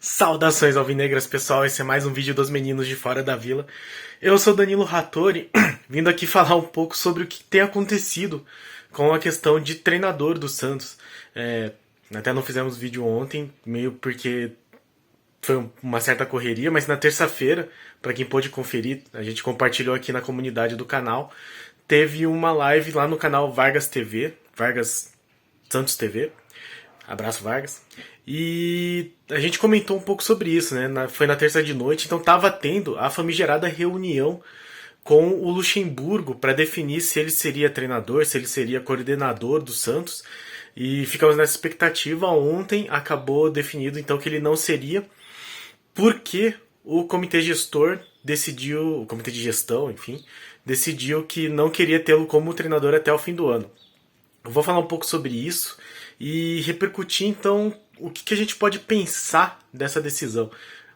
Saudações alvinegras, pessoal, esse é mais um vídeo dos meninos de fora da vila. Eu sou Danilo Rattori, vindo aqui falar um pouco sobre o que tem acontecido com a questão de treinador do Santos. Até não fizemos vídeo ontem, meio porque foi uma certa correria, mas na terça-feira, para quem pôde conferir, a gente compartilhou aqui na comunidade do canal, teve uma live lá no canal Vargas TV, Vargas Santos TV, abraço Vargas, e a gente comentou um pouco sobre isso, né? Foi na terça de noite, então tava tendo a famigerada reunião com o Luxemburgo para definir se ele seria treinador, se ele seria coordenador do Santos, e ficamos nessa expectativa. Ontem acabou definido então que ele não seria, porque o comitê gestor decidiu, o comitê de gestão, enfim, decidiu que não queria tê-lo como treinador até o fim do ano. Eu vou falar um pouco sobre isso e repercutir então o que a gente pode pensar dessa decisão.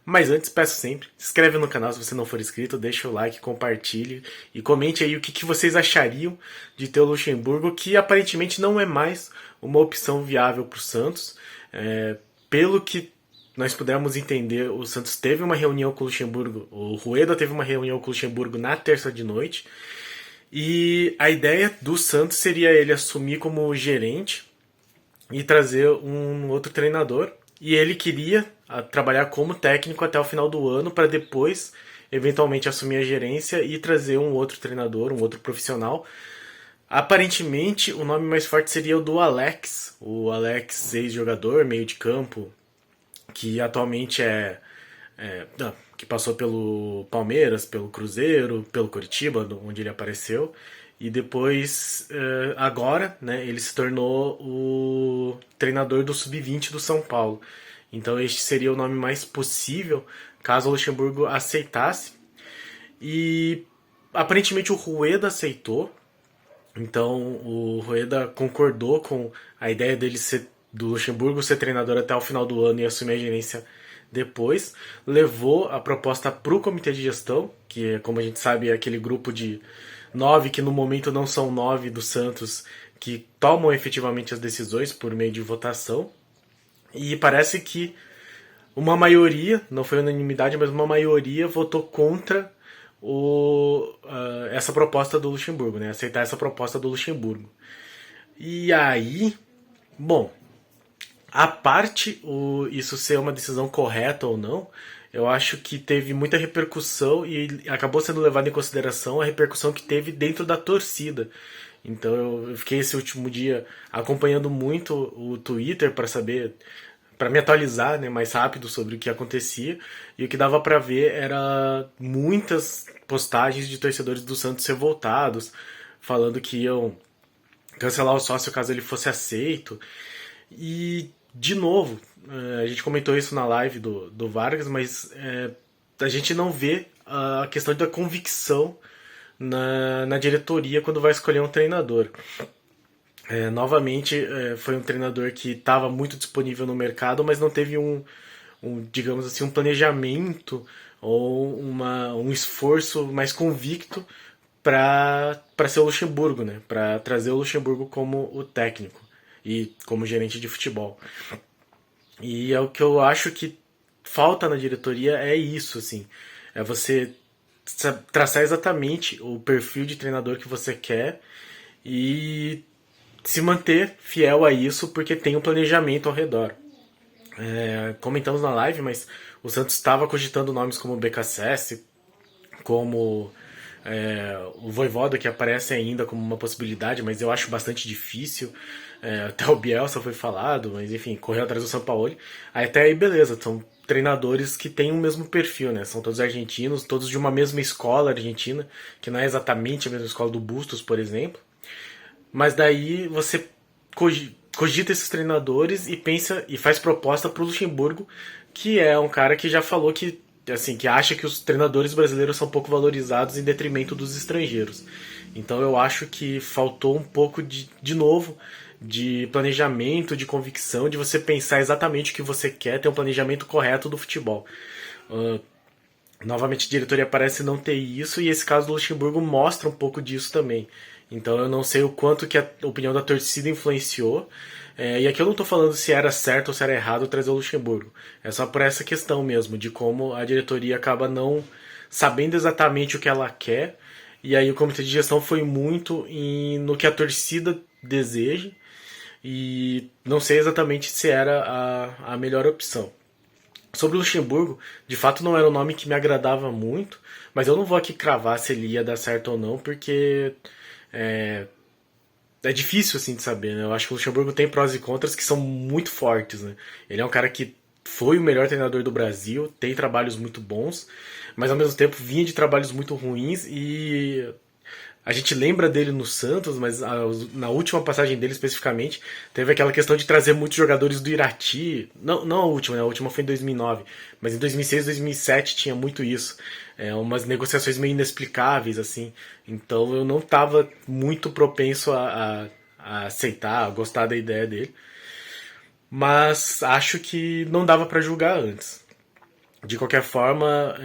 Mas antes, peço sempre, se inscreve no canal se você não for inscrito, deixa o like, compartilhe e comente aí o que vocês achariam de ter o Luxemburgo, que aparentemente não é mais uma opção viável para o Santos. Pelo que nós pudemos entender, o Santos teve uma reunião com o Luxemburgo, o Rueda teve uma reunião com o Luxemburgo na terça de noite, e a ideia do Santos seria ele assumir como gerente e trazer um outro treinador, e ele queria trabalhar como técnico até o final do ano para depois eventualmente assumir a gerência e trazer um outro treinador, um outro profissional. Aparentemente o nome mais forte seria o do Alex, o Alex, ex-jogador, meio de campo, que atualmente que passou pelo Palmeiras, pelo Cruzeiro, pelo Coritiba, onde ele apareceu, e depois, agora, né, ele se tornou o treinador do Sub-20 do São Paulo. Então este seria o nome mais possível, caso o Luxemburgo aceitasse. E aparentemente o Rueda aceitou, então o Rueda concordou com a ideia do Luxemburgo ser treinador até o final do ano e assumir a gerência depois. Levou a proposta para o comitê de gestão, que, como a gente sabe, é aquele grupo de 9, que no momento não são 9 do Santos, que tomam efetivamente as decisões por meio de votação. E parece que uma maioria, não foi unanimidade, mas uma maioria votou contra essa proposta do Luxemburgo, né? Aceitar essa proposta do Luxemburgo. E aí, bom, a parte isso ser uma decisão correta ou não, eu acho que teve muita repercussão e acabou sendo levado em consideração a repercussão que teve dentro da torcida. Então eu fiquei esse último dia acompanhando muito o Twitter para saber, para me atualizar, né, mais rápido sobre o que acontecia, e o que dava para ver era muitas postagens de torcedores do Santos revoltados, falando que iam cancelar o sócio caso ele fosse aceito. E, de novo, a gente comentou isso na live do Vargas, mas a gente não vê a questão da convicção na diretoria quando vai escolher um treinador. Novamente, foi um treinador que estava muito disponível no mercado, mas não teve digamos assim, um planejamento ou um esforço mais convicto para ser o Luxemburgo, né? Para trazer o Luxemburgo como o técnico e como gerente de futebol. E é o que eu acho que falta na diretoria, é isso, assim. É você traçar exatamente o perfil de treinador que você quer e se manter fiel a isso, porque tem um planejamento ao redor. Comentamos na live, mas o Santos estava cogitando nomes como o BKSS, como o Vojvoda, que aparece ainda como uma possibilidade, mas eu acho bastante difícil. Até o Bielsa foi falado, mas enfim, correu atrás do Sampaoli. Aí até aí beleza, são treinadores que têm o mesmo perfil, né? São todos argentinos, todos de uma mesma escola argentina, que não é exatamente a mesma escola do Bustos, por exemplo. Mas daí você cogita esses treinadores e pensa e faz proposta para o Luxemburgo, que é um cara que já falou que, assim, que acha que os treinadores brasileiros são pouco valorizados em detrimento dos estrangeiros. Então eu acho que faltou um pouco de novo de planejamento, de convicção, de você pensar exatamente o que você quer, ter um planejamento correto do futebol. Novamente a diretoria parece não ter isso, e esse caso do Luxemburgo mostra um pouco disso também. Então eu não sei o quanto que a opinião da torcida influenciou. E aqui eu não estou falando se era certo ou se era errado trazer o Luxemburgo. É só por essa questão mesmo, de como a diretoria acaba não sabendo exatamente o que ela quer. E aí o comitê de gestão foi muito no que a torcida deseja. E não sei exatamente se era a melhor opção. Sobre o Luxemburgo, de fato não era um nome que me agradava muito, mas eu não vou aqui cravar se ele ia dar certo ou não, porque é, é difícil assim de saber, né? Eu acho que o Luxemburgo tem prós e contras que são muito fortes, né? Ele é um cara que foi o melhor treinador do Brasil, tem trabalhos muito bons, mas ao mesmo tempo vinha de trabalhos muito ruins e a gente lembra dele no Santos, mas na última passagem dele especificamente, teve aquela questão de trazer muitos jogadores do Irati. Não, não a última, né? A última foi em 2009. Mas em 2006, 2007 tinha muito isso. Umas negociações meio inexplicáveis, assim. Então eu não estava muito propenso a aceitar, a gostar da ideia dele. Mas acho que não dava para julgar antes. De qualquer forma,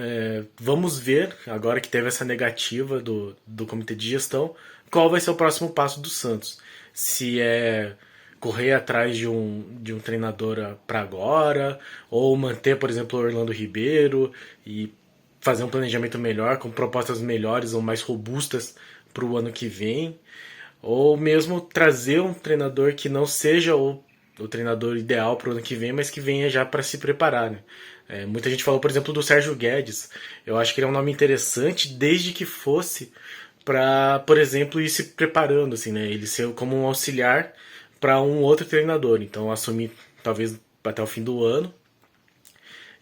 vamos ver, agora que teve essa negativa do comitê de gestão, qual vai ser o próximo passo do Santos. Se é correr atrás de um treinador para agora, ou manter, por exemplo, o Orlando Ribeiro e fazer um planejamento melhor, com propostas melhores ou mais robustas para o ano que vem, ou mesmo trazer um treinador que não seja o treinador ideal para o ano que vem, mas que venha já para se preparar, né? Muita gente falou, por exemplo, do Sérgio Guedes. Eu acho que ele é um nome interessante, desde que fosse para, por exemplo, ir se preparando, assim, né? Ele ser como um auxiliar para um outro treinador. Então, assumir talvez até o fim do ano.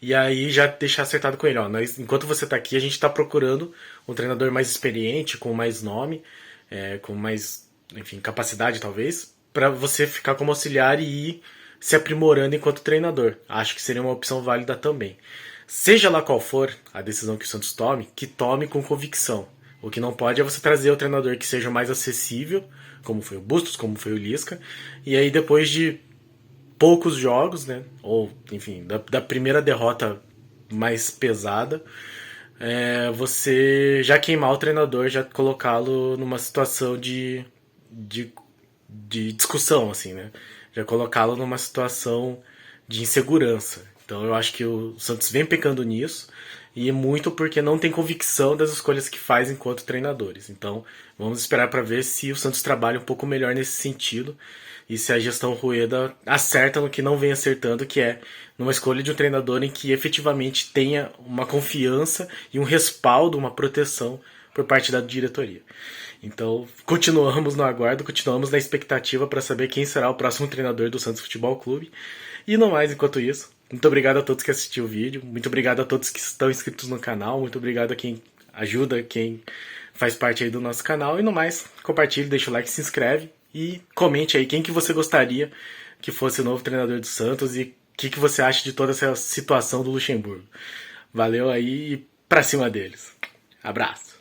E aí já deixar acertado com ele, ó. Enquanto você está aqui, a gente está procurando um treinador mais experiente, com mais nome, com mais, enfim, capacidade talvez, para você ficar como auxiliar e ir se aprimorando enquanto treinador. Acho que seria uma opção válida também. Seja lá qual for a decisão que o Santos tome, que tome com convicção. O que não pode é você trazer o treinador que seja mais acessível, como foi o Bustos, como foi o Lisca, e aí depois de poucos jogos, né, ou enfim, da primeira derrota mais pesada, você já queimar o treinador, já colocá-lo numa situação de discussão, assim, né? Já colocá-lo numa situação de insegurança. Então eu acho que o Santos vem pecando nisso, e é muito porque não tem convicção das escolhas que faz enquanto treinadores. Então vamos esperar para ver se o Santos trabalha um pouco melhor nesse sentido e se a gestão Rueda acerta no que não vem acertando, que é numa escolha de um treinador em que efetivamente tenha uma confiança e um respaldo, uma proteção por parte da diretoria. Então, continuamos no aguardo, continuamos na expectativa para saber quem será o próximo treinador do Santos Futebol Clube. E não mais enquanto isso. Muito obrigado a todos que assistiram o vídeo, muito obrigado a todos que estão inscritos no canal, muito obrigado a quem ajuda, quem faz parte aí do nosso canal. E no mais, compartilhe, deixa o like, se inscreve e comente aí quem que você gostaria que fosse o novo treinador do Santos e o que você acha de toda essa situação do Luxemburgo. Valeu aí e pra cima deles. Abraço.